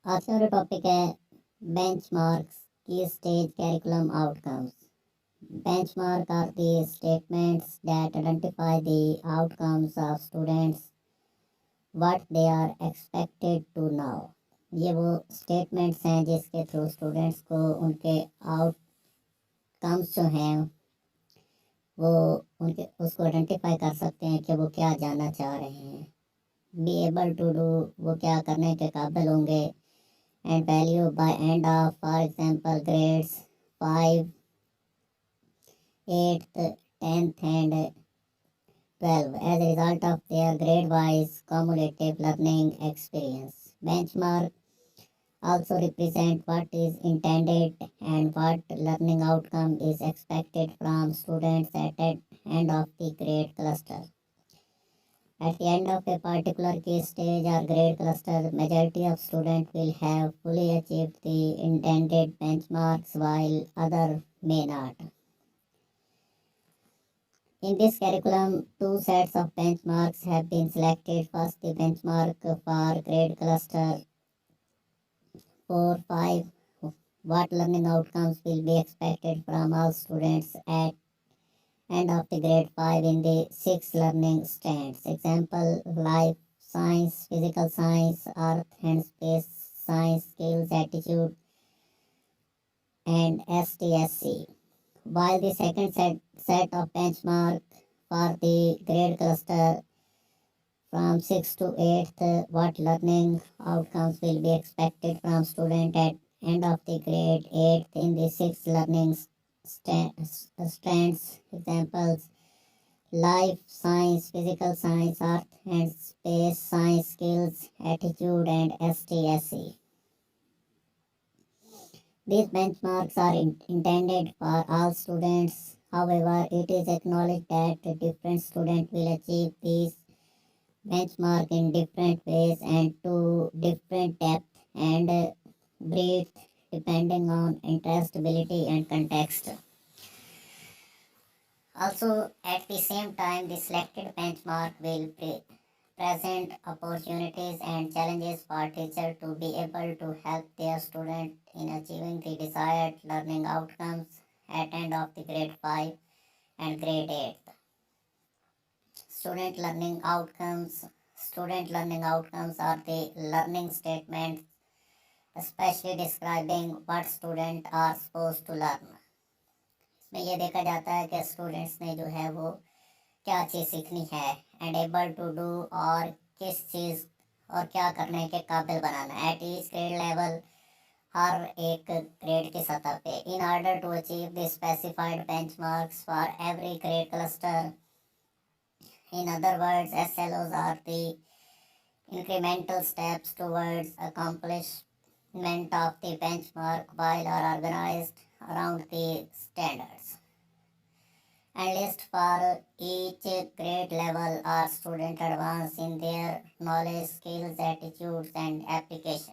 आज का जो टॉपिक है बेंचमार्क्स की stage curriculum outcomes. Benchmark are the statements that identify the outcomes of students, what they are expected to know. ये वो स्टेटमेंट्स हैं जिसके थ्रू स्टूडेंट्स को उनके आउटकम्स जो हैं वो उनके उसको आइडेंटिफाई कर सकते हैं कि वो क्या जानना चाह रहे हैं. बी एबल टू डू, वो क्या करने के काबिल होंगे. And value by end of, for example grades 5, 8th, 10th and 12 as a result of their grade-wise cumulative learning experience. Benchmark also represent what is intended and what learning outcome is expected from students at the end of the grade cluster. At the end of a particular key stage or grade cluster, majority of students will have fully achieved the intended benchmarks while others may not. In this curriculum, two sets of benchmarks have been selected. First, the benchmark for grade cluster 4-5. What learning outcomes will be expected from all students at end of the grade 5 in the 6 learning strands. Example, life science, physical science, earth and space science, skills, attitude, and STSE. While the second set of benchmark for the grade cluster from 6th to 8th, what learning outcomes will be expected from student at end of the grade 8th in the 6 learning strands. Examples, life science, physical science, earth and space science, skills, attitude, and STSE. These benchmarks are intended for all students. However, it is acknowledged that different students will achieve these benchmarks in different ways and to different depth and breadth depending on interest, ability, and context. Also, at the same time, the selected benchmark will present opportunities and challenges for teachers to be able to help their student in achieving the desired learning outcomes at end of the grade 5 and grade 8. Student learning outcomes are the learning statements especially describing what students are supposed to learn. इसमें ये देखा जाता है कि students ने जो है वो क्या चीज़ सीखनी है एंड एबल टू डू, और किस चीज़ और क्या करने के काबिल बनाना एट ईच ग्रेड लेवल, हर एक ग्रेड की सतह पे. In order to achieve the specified benchmarks for every grade cluster. In other words, SLOs are the incremental steps towards accomplishment of the benchmark while are organized around the standards. And list for each grade level or student advance in their knowledge, skills, attitudes, and application.